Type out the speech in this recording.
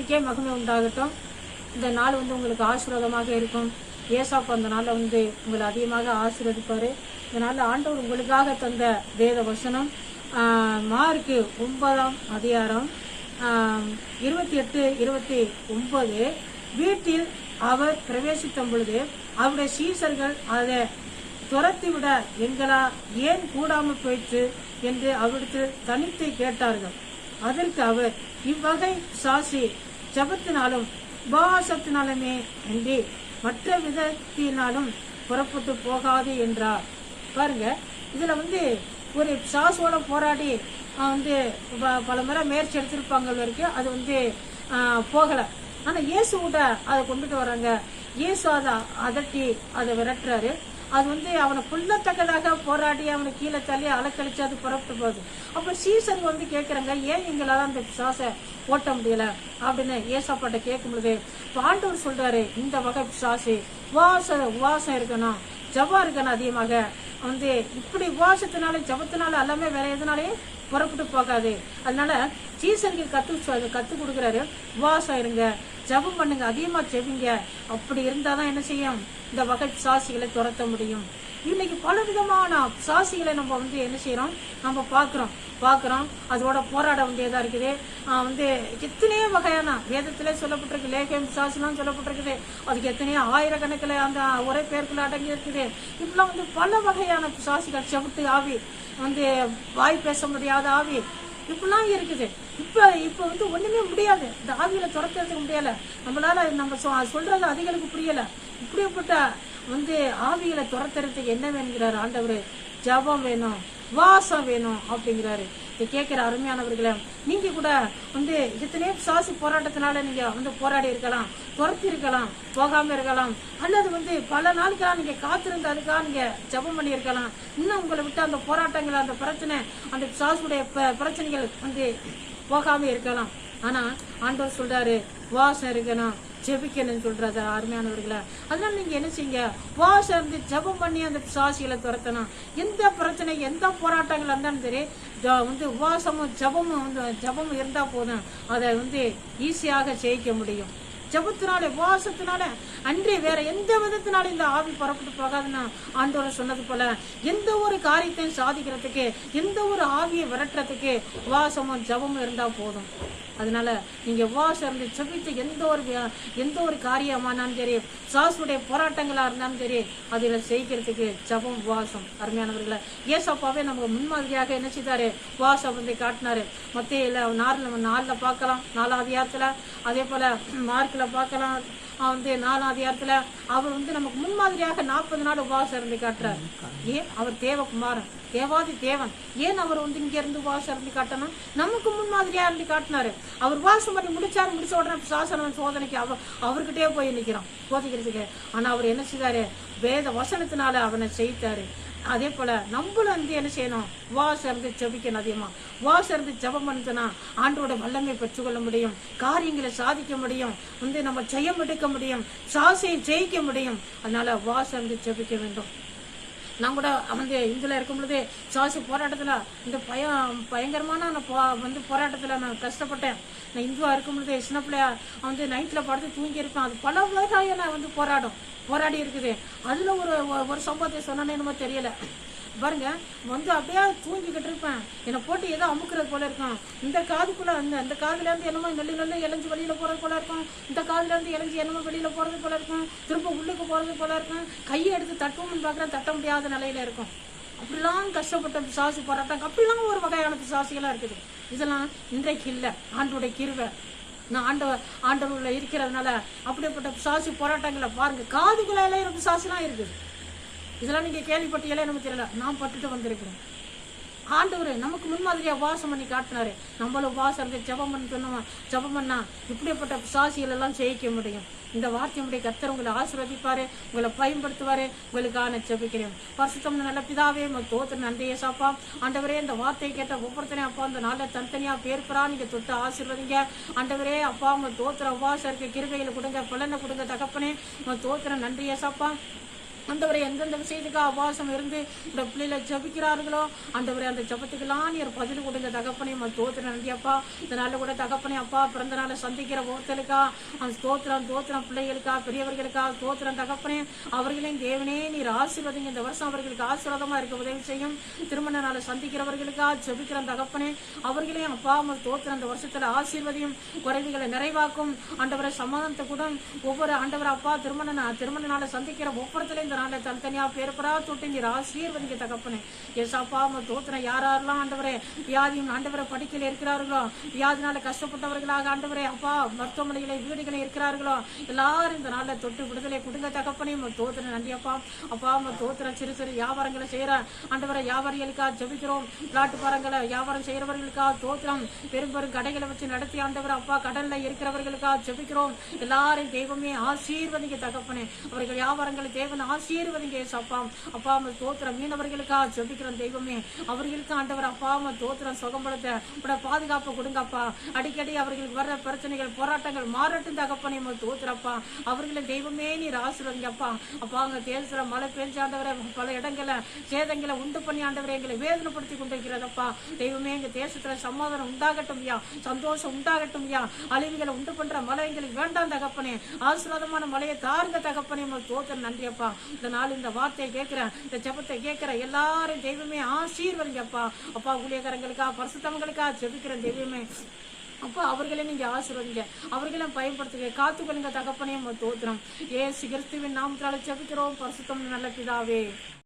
கர்த்தருக்கே மகிமை உண்டாகட்டும். இந்த நாள் உங்களுக்கு ஆசீர்வாதமாக இருக்கும். ஏசாப்பா அந்த நாளில் உங்களை அதிகமாக ஆசீர்வதிப்பார். இந்த நாளில் ஆண்டவர் உங்களுக்காக தந்த வேத வசனம் மார்க்கு 9ஆம் அதிகாரம் 28-29. வீட்டில் அவர் பிரவேசித்த பொழுது அவருடைய சீசர்கள் அதை துரத்திவிட எங்களா ஏன் கூடாமல் போயிற்று என்று அவரிடத்தில் தனித்து கேட்டார்கள். அதற்கு அவர், இவ்வகை சாசி ஜபத்தினாலும் உபவாசத்தினாலுமே அன்றி மற்ற விதத்தினாலும் புறப்பட்டு போகாது என்றார். பாருங்க, இதுல ஒரு சாசோட போராடி பல முறை முயற்சி எடுத்திருப்பாங்க வரைக்கும் அது போகல. ஆனா இயேசு கூட அதை கொண்டுட்டு வராங்க. இயேசு அதை அதட்டி அதை விரட்டுறாரு. அது அவனை புல்லத்தக்கதாக போராடி அவனை கீழே தள்ளி அலக்கழிச்சு அது புறப்பட்டு போகுது. அப்ப சீசர் கேட்கறாங்க, ஏன் எங்களால அந்த பிசாசை ஓட்ட முடியல அப்படின்னு ஏசாப்பாட்ட கேட்கும் பொழுது ஆண்டவர் சொல்றாரு, இந்த வகை பிசாசு உவாசம் இருக்கணும், ஜபம் இருக்கணும். அதிகமாக இப்படி உவாசத்தினால ஜபத்தினால எல்லாமே வேற எதுனாலையும் புறப்பட்டு போகாது. அதனால சீசருக்கு கத்து கொடுக்குறாரு, உவாசம் இருங்க, ஜபம் பண்ணுங்க, அதிகமா செவிங்க. அப்படி இருந்தாதான் என்ன செய்யும், இந்த வகை சாசிகளை துரத்த முடியும். இன்னைக்கு பல விதமான சாசிகளை நம்ம என்ன செய்யறோம், நம்ம பாக்குறோம். அதோட போராட வேண்டியதா இருக்குது. எத்தனையோ வகையான வேதத்திலே சொல்லப்பட்டிருக்கு. லேகம் சாசிலாம் சொல்லப்பட்டிருக்குது. அதுக்கு எத்தனையோ ஆயிரக்கணக்கில் அந்த ஒரே பேருக்குள்ள அடங்கி இருக்குது. இப்பெல்லாம் பல வகையான சாசிகள், செவிட்டு ஆவி, வாய் பேச முடியாத ஆவி, இப்பெல்லாம் இருக்குது. இப்ப ஒண்ணுமே முடியாது. இந்த ஆவியில துரத்துறதுக்கு முடியல. நம்மளால நம்ம சொல்றது அதிகளுக்கு புரியல. இப்படிப்பட்ட ஆவியில துரத்துறதுக்கு என்ன வேணுங்கிறாரு ஆண்டவர்? ஜபம் வேணும், வாசம் வேணும் அப்படிங்கிறாரு. இதை கேட்கிற அருமையானவர்களே, நீங்க கூட எத்தனையோ சாசி போராட்டத்தினால நீங்க போராடி இருக்கலாம், துரத்தி இருக்கலாம், போகாம இருக்கலாம். அல்லது பல நாளுக்கெல்லாம் நீங்க காத்திருந்து அதுக்காக நீங்க ஜபம் பண்ணி இருக்கலாம். இன்னும் உங்களை விட்டு அந்த போராட்டங்கள், அந்த பிரச்சனை, அந்த சாசுடைய பிரச்சனைகள் போகாம இருக்கலாம். ஆனா ஆண்டவர் சொல்றாரு, வாசம் இருக்கணும், ஜெபிக்கணும்னு சொல்றாரு. அருமையானவர்களே, அதனால நீங்க என்ன செய்யுங்க, வாசம் ஜபம் பண்ணி அந்த சாசிகளை துரத்தணும். எந்த பிரச்சனை, எந்த போராட்டங்கள் இருந்தாலும் சரி, உபவாசமும் ஜபமும் இருந்தா போதும், அதை ஈஸியாக ஜெயிக்க முடியும். ஜபத்தினால உபவாசத்தினால அன்றி வேற எந்த விதத்தினால இந்த ஆவி புறப்பட்டு போகாதுன்னு ஆண்டவர் சொன்னது போல, எந்த ஒரு காரியத்தையும் சாதிக்கிறதுக்கு, எந்த ஒரு ஆவியை விரட்டுறதுக்கு உபவாசமும் ஜபமும் இருந்தா போதும். அதனால நீங்க உபவாசம் இருந்து ஜெபித்து எந்த ஒரு காரியமானாலும் சரி, சாசுடைய போராட்டங்களா இருந்தாலும் சரி, அதுல செய்கிறதுக்கு ஜபம் உபவாசம். அருமையானவர்களை, ஏசப்பாவே நமக்கு முன்மாதிரியாக என்ன செய்தாரு, உபவாசம் காட்டினாரு. மத்தியில 4 பார்க்கலாம், 4ஆம் அதிகாரத்துல, அதே போல மார்க்ல பார்க்கலாம், 4ஆம் அதிகாரத்துல அவர் நமக்கு முன்மாதிரியாக 40 நாள் உபவாசம் இருந்து காட்டுறாரு. ஏன்? அவர் தேவகுமாரன், தேவாதி தேவன். ஏன் அவர் இங்க இருந்து உபவாசம் இருந்து காட்டணும்? நமக்கு முன்மாதிரியா இருந்து காட்டினாரு. அவர் உபவாசம் பண்ணி முடிச்ச உடனே சாசனம் சோதனைக்கு அவர்கிட்டயே போய் நிற்கிறான் போதிக்கிறதுக்கு. ஆனா அவர் என்ன செய்தாரு, வேத வசனத்தினால அவனை செய்தாரு. அதே போல நம்மளும் என்ன செய்யணும், உபவாசம் இருந்து ஜெபிக்கணும். அதிகமா உபவாசம் இருந்து ஜெபம் பண்ணுனா ஆண்டோட வல்லமை பெற்றுக்கொள்ள முடியும், காரியங்களை சாதிக்க முடியும், நம்ம ஜெயம் எடுக்க முடியும், சாசையை ஜெயிக்க முடியும். அதனால உபவாசம் இருந்து ஜெபிக்க வேண்டும். நான் கூட இதுல இருக்கும் பொழுது சாசி போராட்டத்துல இந்த பயங்கரமான போராட்டத்துல நான் கஷ்டப்பட்டேன். நான் இந்துவா இருக்கும் பொழுது சின்ன பிள்ளையா நைட்ல படுத்து தூங்கி இருப்பேன். அது பல வகையான போராடி இருக்குது. அதுல ஒரு சம்பவத்தை சொன்னேன்னு என்னமோ தெரியல. பாருங்க, அப்படியே தூங்கிக்கிட்டு இருப்பேன். என்னை போட்டு ஏதோ அமுக்குறது போல இருக்கும். இந்த காதுக்குள்ள அந்த காதுல இருந்து என்னமோ நல்ல இளைஞ்சு வெளியில போறது போல இருக்கும். இந்த காதுல இருந்து இளைஞ்சு என்னமோ வெளியில போறது போல இருக்கும். திரும்ப உள்ளுக்கு போறது போல இருக்கும். கையை எடுத்து தட்டுவோம்னு பாக்குறேன், தட்ட முடியாத நிலையில இருக்கும். அப்படிலாம் கஷ்டப்பட்ட பிசாசு போராட்டம், அப்படிலாம் ஒரு வகையான பிசாசிகளா இருக்குது. இதெல்லாம் இன்றைக்கு இல்ல, ஆண்டோட கிருபை. நான் ஆண்டவர்ல இருக்கிறதுனால அப்படிப்பட்ட பிசாசு போராட்டங்களை பாருங்க. காதுக்குள்ள பிசாசுலாம் இருக்குது. இதெல்லாம் நீங்க கேள்விப்பட்டீங்களே நமக்கு தெரியல, நான் பட்டுட்டு வந்திருக்கிறேன். ஆண்டவர் நமக்கு முன்மாதிரியா உபவாசம் பண்ணி காட்டினாரு. நம்மளும் உபவாசம் இருந்து ஜெபம் பண்ணா இப்படிப்பட்ட சாசிகள் எல்லாம் ஜெயிக்க முடியும். இந்த வார்த்தையுடைய கர்த்தர் உங்களை ஆசீர்வதிப்பாரு, உங்களை பயன்படுத்துவாரு. உங்களுக்கான ஜெபிக்கிறேன். பரிசுத்தம் நல்ல பிதாவே, தோத்திர நன்றியை சாப்பா. ஆண்டவரே, இந்த வார்த்தையை கேட்ட ஒவ்வொருத்தனையும் அப்பா அந்த நாளில் தனித்தனியா பேர்பரா நீங்க தொட்டு ஆசீர்வதிங்க. ஆண்டவரே அப்பா, உங்க தோத்திர உபவாசம் இருக்க கிருபைகளை கொடுங்க, பலனை கொடுங்க தகப்பனே. தோத்திர நன்றியை சாப்பா. ஆண்டவரை எந்தெந்த விஷயத்துக்காக உபவாசம் இருந்து இந்த பிள்ளைகளை ஜபிக்கிறார்களோ ஆண்டவரை அந்த ஜபத்துக்கெல்லாம் நீர் பதில் கொடுங்க தகப்பனே. தோத்திரம் நன்றியப்பா. இந்த நாளில் கூட தகப்பனே அப்பா பிறந்த நாளை சந்திக்கிற ஒருத்தருக்கா அந்த தோத்திரம் பிள்ளைகளுக்கா பெரியவர்களுக்கா தோத்திரம் தகப்பனே. அவர்களையும் தேவனே நீர் ஆசீர்வதிங்க. இந்த வருஷம் அவர்களுக்கு ஆசீர்வாதமா இருக்க உதவி செய்யும். திருமண நாளை சந்திக்கிறவர்களுக்கா ஜபிக்கிற தகப்பனே. அவர்களையும் அப்பா தோத்திரம் அந்த வருஷத்துல ஆசீர்வதியும், குறைவுகளை நிறைவாக்கும். ஆண்டவரை சமாதானத்தை கூட ஒவ்வொரு ஆண்டவர் அப்பா திருமண நாளை சந்திக்கிற ஒவ்வொருத்தரையும் நாளை தனித்தனியா பேருப்பரா தொட்டு நீர் ஆசீர்வதிங்க தகப்பனே. ஏசாப்பா தோத்திரம் யாரெல்லாம் ஆண்டவரே வியாதியும் ஆண்டவரை படிக்கையில் இருக்கிறார்களோ, வியாதினால கஷ்டப்பட்டவர்களாக ஆண்டவரே அப்பா மருத்துவமனைகளை வீடுகளை இருக்கிறார்களோ எல்லாரும் இந்த நாளில் தொட்டு விடுதலை கொடுங்க தகப்பனே. தோத்திரம் நன்றியப்பா. அப்பா தோத்திரம் சிறு சிறு வியாபாரங்களை செய்யற ஆண்டவரை வியாபாரிகளுக்கா ஜபிக்கிறோம். பிளாட்டு பாரங்களை வியாபாரம் செய்யறவர்களுக்கா தோத்திரம். பெரும் கடைகளை வச்சு நடத்தி ஆண்டவர் அப்பா கடல்ல இருக்கிறவர்களுக்கா ஜபிக்கிறோம். எல்லாரும் தெய்வமே ஆசீர்வதிங்க தகப்பனே. அவர்கள் வியாபாரங்களை தேவன் ஆசீர்வதிங்க ஏசப்பா. அப்பா தோத்திரம் மீனவர்களுக்கா ஜபிக்கிறோம் தெய்வமே. அவர்களுக்கு ஆண்டவர் அப்பா தோத்திரம் சுகம்பலத்தை பாதுகாப்பு கொடுங்கப்பா. அடிக்கடி அவர்களுக்கு வர்ற பிரச்சனைகள் போராட்டங்கள் மாறட்டும் தகப்பனே. தோத்திரப்பா அவர்களை தெய்வமே நீர் ஆசீர்வதிங்கப்பா. அப்பா அங்க தேசத்துல மழை பெஞ்சு ஆண்டவரை பல இடங்களை சேதங்களை உண்டு பண்ணி ஆண்டவரை எங்களை வேதனைப்படுத்தி கொண்டிருக்கிறதப்பா. தெய்வமே எங்க தேசத்துல சமாதானம் உண்டாகட்டும் யா, சந்தோஷம் உண்டாகட்டும் யா. அழிவுகளை உண்டு பண்ற மழை எங்களுக்கு வேண்டாம் தகப்பனே. ஆசீர்வாதமான மழையை தாருங்க தகப்பனே. தோத்திரம் நன்றியப்பா. இந்த நாள் இந்த வார்த்தையை கேட்கிற இந்த ஜெபத்தை கேட்கிற எல்லாரும் தெய்வமே ஆசீர்வதிங்கப்பா. அப்பா ஊழியக்காரங்களுக்கா பரிசுத்தவங்களுக்கா ஜெபிக்கிற தெய்வமே அப்பா அவர்களே நீங்க ஆசீர்வதிங்க. அவர்களும் பயன்படுத்துங்க, காத்துக்கொள்ளுங்க தகப்பனே. தோத்திரம் ஏசு கிறிஸ்துவின் நாமத்தால ஜெபிக்கிறோம் பரிசுத்தம் நல்ல பிதாவே.